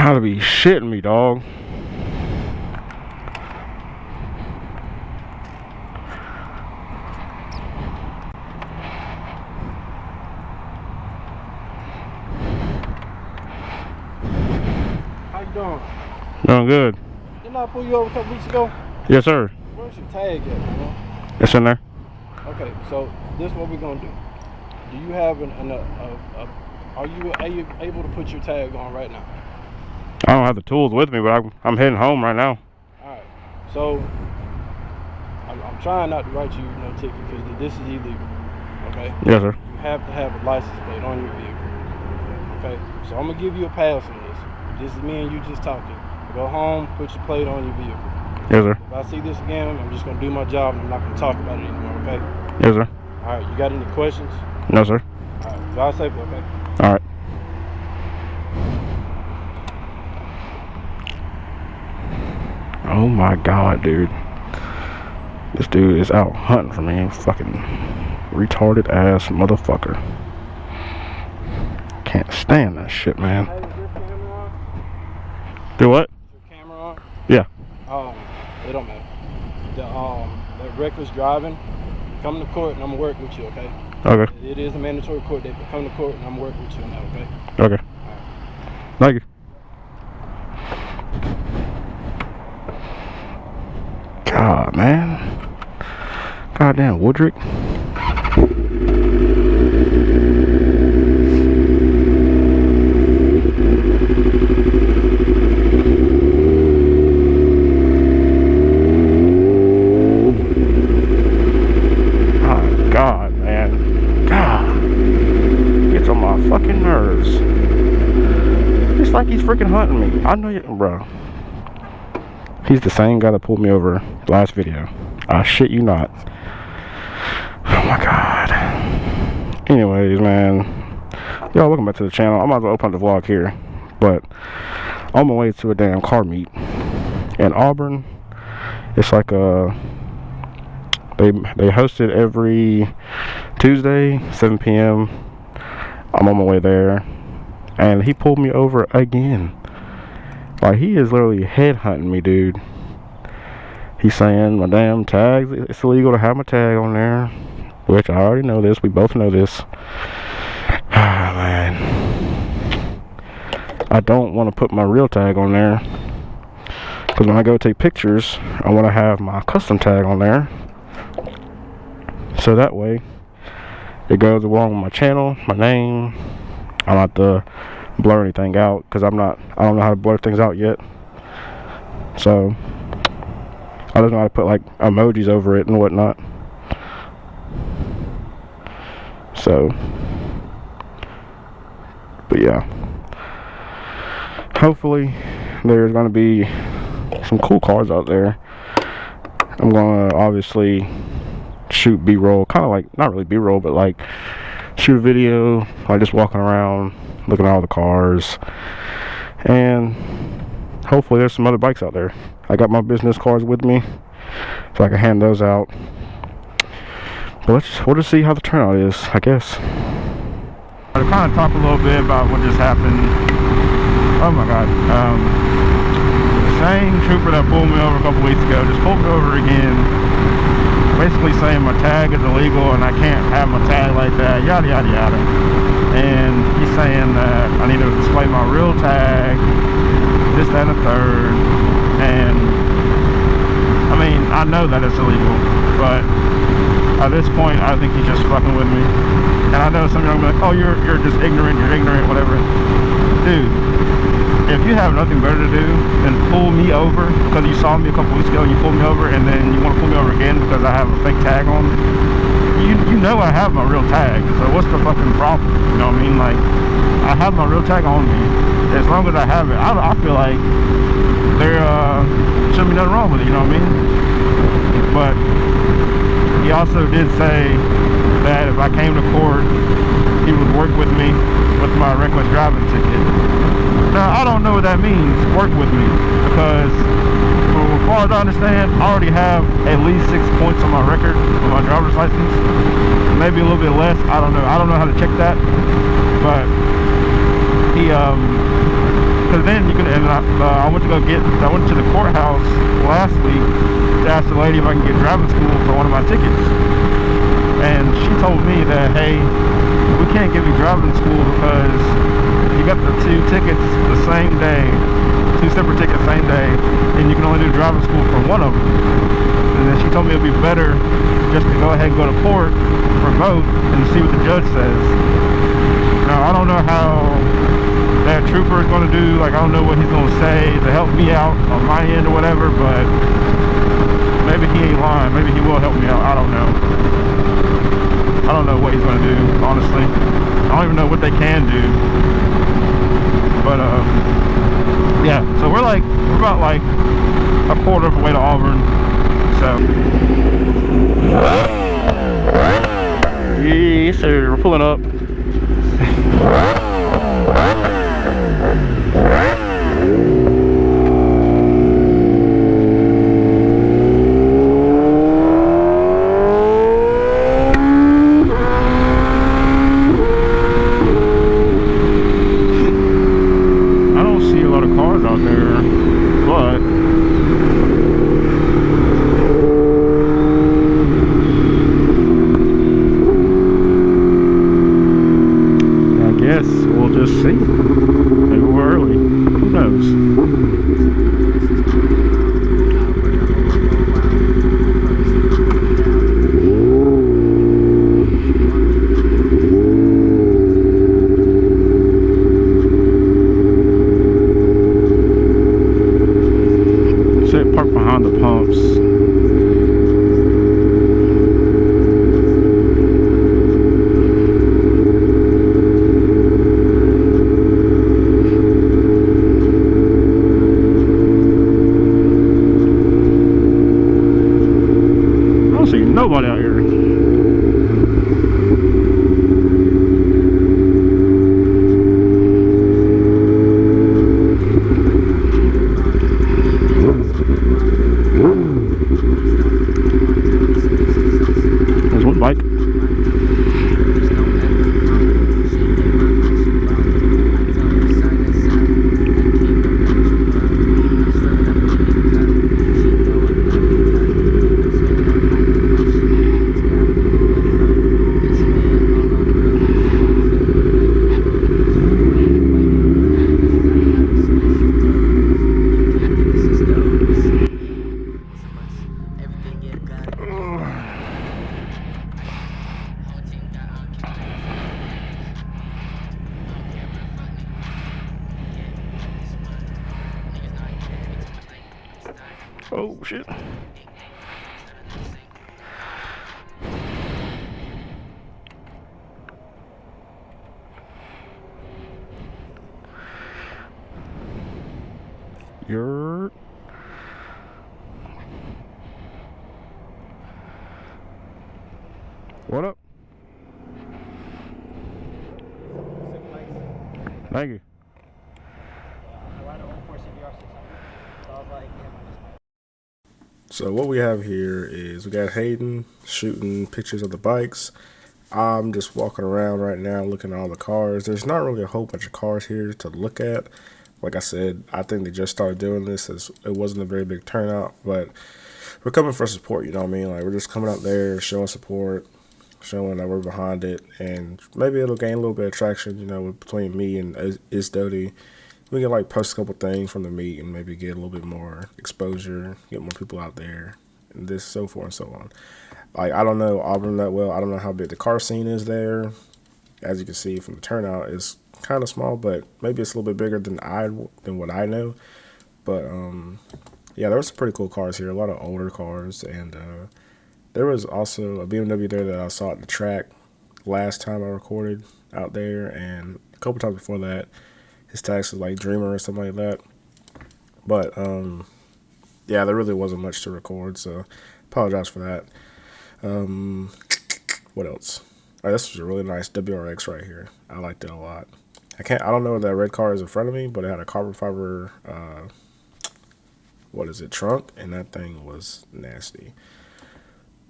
Gotta be shitting me, dog. How you doing? Doing good. Didn't I pull you over a couple weeks ago? Yes, sir. Where's your tag at, man? It's in there. Okay, so this is what we're gonna do. Do you have are you able to put your tag on right now? I don't have the tools with me, but I'm heading home right now. Alright, so I'm trying not to write you no ticket because this is illegal, okay? Yes, sir. You have to have a license plate on your vehicle, okay? So I'm going to give you a pass on this. This is me and you just talking. Go home, put your plate on your vehicle. Yes, sir. If I see this again, I'm just going to do my job and I'm not going to talk about it anymore, okay? Yes, sir. Alright, you got any questions? No, sir. Alright, drive safely, okay? Alright. Oh my god, dude. This dude is out hunting for me. Fucking retarded ass motherfucker. Can't stand that shit, man. Hey, is your camera on? Do what? Is your camera on? Yeah. It don't matter. That reckless driving, come to court and I'm gonna work with you, okay? Okay. It is a mandatory court date, but come to court and I'm gonna work with you on that, okay? Okay. Thank you. God, man. Goddamn Woodrick. Oh, God, man. God. Gets on my fucking nerves. It's like he's freaking hunting me. I know you, bro. He's the same guy that pulled me over last video. I shit you not. Oh my god. Anyways, man. Yo, welcome back to the channel. I might as well open up the vlog here. But on my way to a damn car meet in Auburn. It's like they host it every Tuesday, 7 p.m. I'm on my way there. And he pulled me over again. Like, he is literally headhunting me, dude. He's saying my damn tags, it's illegal to have my tag on there. Which I already know this. We both know this. Ah, man. I don't want to put my real tag on there. Because when I go take pictures, I want to have my custom tag on there. So that way, it goes along with my channel, my name. I don't have to blur anything out because I don't know how to blur things out yet. So I don't know how to put like emojis over it and whatnot. So, but yeah, hopefully there's gonna be some cool cars out there. I'm gonna obviously shoot B-roll, kind of like, not really B-roll, but like shoot a video, like just walking around looking at all the cars, and hopefully there's some other bikes out there. I got my business cards with me so I can hand those out, but we'll just see how the turnout is, I guess. I'll kind of talk a little bit about what just happened. Oh my god. The same trooper that pulled me over a couple weeks ago just pulled me over again, basically saying my tag is illegal and I can't have my tag like that, yada yada yada. And he's saying that I need to display my real tag, this, that, and the third. And I mean, I know that it's illegal, but at this point I think he's just fucking with me. And I know some of you are gonna be like, oh, you're just ignorant, whatever. Dude, if you have nothing better to do than pull me over because you saw me a couple weeks ago and you pulled me over, and then you want to pull me over again because I have a fake tag on, you know I have my real tag, so what's the fucking problem? You know what I mean? Like, I have my real tag on me. As long as I have it, I feel like there shouldn't be nothing wrong with it, you know what I mean? But he also did say that if I came to court, he would work with me with my reckless driving ticket. Now, I don't know what that means, work with me, because as far as I understand, I already have at least 6 points on my record on my driver's license. Maybe a little bit less, I don't know how to check that. But he Because then you could, and I went to the courthouse last week to ask the lady if I can get driving school for one of my tickets. And she told me that, hey, we can't give you driving school because you got the 2 tickets the same day, 2 separate tickets same day, and you can only do driving school for one of them. And then she told me it'd be better just to go ahead and go to court for both and see what the judge says. Now, I don't know how that trooper is going to do, like, I don't know what he's going to say to help me out on my end or whatever, but maybe he ain't lying. Maybe he will help me out. I don't know. I don't know what he's going to do, honestly. I don't even know what they can do. But, yeah, so we're about like a quarter of the way to Auburn. So, yes, sir, we're pulling up. I don't see a lot of cars out there, but I guess we'll just see. Maybe we're early. Who knows? Sit parked behind the pumps. I don't see nobody out here. There's one bike. Oh shit. You're what up? Thank you. So what we have here is we got Hayden shooting pictures of the bikes. I'm just walking around right now looking at all the cars. There's not really a whole bunch of cars here to look at. Like I said, I think they just started doing this as it wasn't a very big turnout, but we're coming for support, you know what I mean? Like, we're just coming out there, showing support, showing that we're behind it, and maybe it'll gain a little bit of traction, you know, between me and Isdodi. We can, like, post a couple things from the meet and maybe get a little bit more exposure, get more people out there, and this, so forth and so on. Like, I don't know Auburn that well. I don't know how big the car scene is there. As you can see from the turnout, it's kind of small, but maybe it's a little bit bigger than what I know. But, yeah, there were some pretty cool cars here, a lot of older cars, and there was also a BMW there that I saw at the track last time I recorded out there, and a couple times before that. His tags was like Dreamer or something like that. But, yeah, there really wasn't much to record, so apologize for that. What else? Oh, this was a really nice WRX right here. I liked it a lot. I don't know if that red car is in front of me, but it had a carbon fiber, trunk, and that thing was nasty.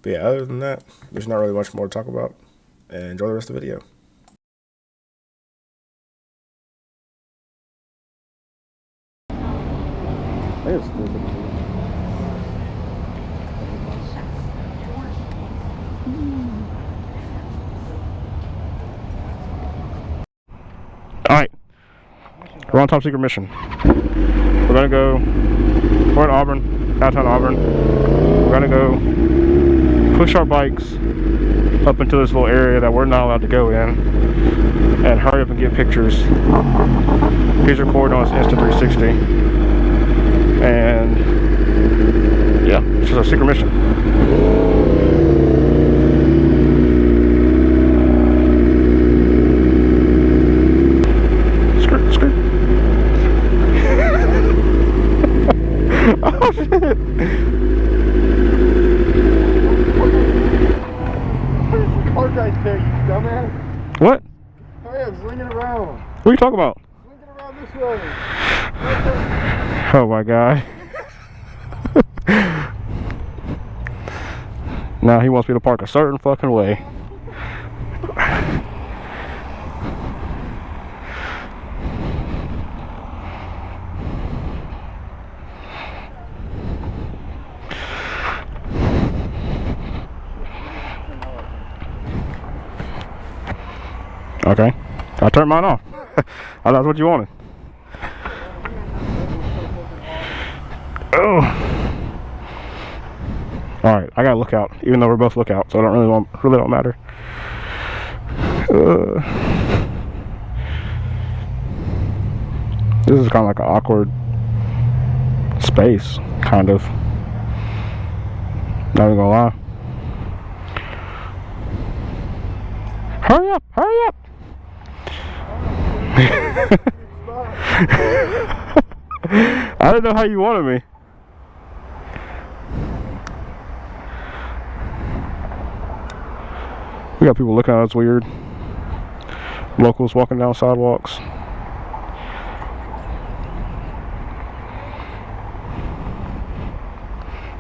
But yeah, other than that, there's not really much more to talk about. And enjoy the rest of the video. is. Alright. We're on top secret mission. We're gonna go. We're in Auburn, downtown Auburn. We're gonna go push our bikes up into this little area that we're not allowed to go in, and hurry up and get pictures. He's recording on his Insta360, and yeah, it's just a secret mission. Oh shit! Car right there, you dumbass. What? Oh yeah, swing it around. What are you talking about? Swing it around this way. Oh my god. Now he wants me to park a certain fucking way. Okay, I turned mine off. I thought that's what you wanted. Oh. All right, I gotta look out, even though we're both lookout, so I don't really don't matter. This is kind of like an awkward space, kind of. Not even gonna lie. Hurry up! Hurry up! I didn't know how you wanted me. We got people looking at us weird. Locals walking down sidewalks.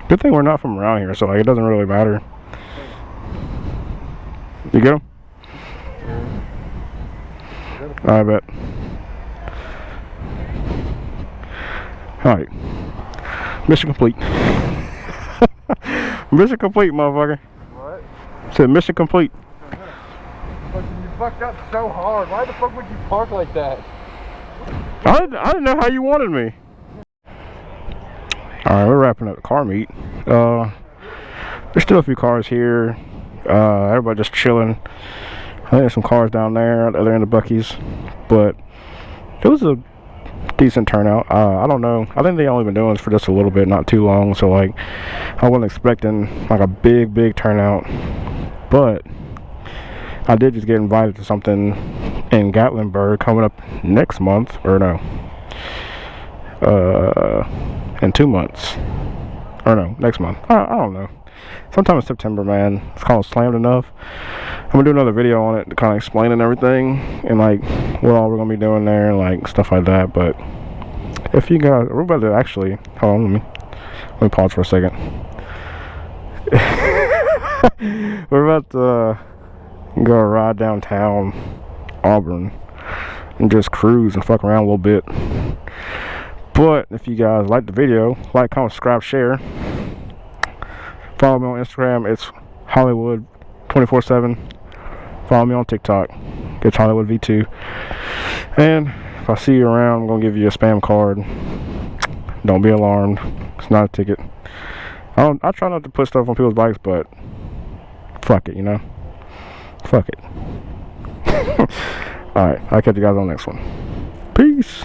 Good thing we're not from around here, so like it doesn't really matter. You get them? I bet. Alright. Mission complete. Mission complete, motherfucker. What? Said mission complete. You fucked up so hard. Why the fuck would you park like that? I didn't know how you wanted me. Alright, we're wrapping up the car meet. There's still a few cars here. Everybody just chilling. I think there's some cars down there at the other end of Bucees, but it was a decent turnout. I don't know. I think they only been doing this for just a little bit, not too long. So like, I wasn't expecting like a big turnout, but I did just get invited to something in Gatlinburg coming up next month, or no, in 2 months, or no, next month. I don't know. Sometime in September, man. It's called Slammed Enough. I'm gonna do another video on it, kind of explaining everything and like what all we're gonna be doing there, and like stuff like that. But if you guys, we're about to actually, hold on, let me pause for a second. We're about to go ride downtown Auburn and just cruise and fuck around a little bit. But if you guys like the video, like, comment, subscribe, share. Follow me on Instagram, it's Hollywood 24/7. Follow me on TikTok, it's Hollywood V2. And if I see you around, I'm gonna give you a spam card. Don't be alarmed, it's not a ticket. I try not to put stuff on people's bikes, but fuck it, you know. Fuck it. Alright, I'll catch you guys on the next one. Peace.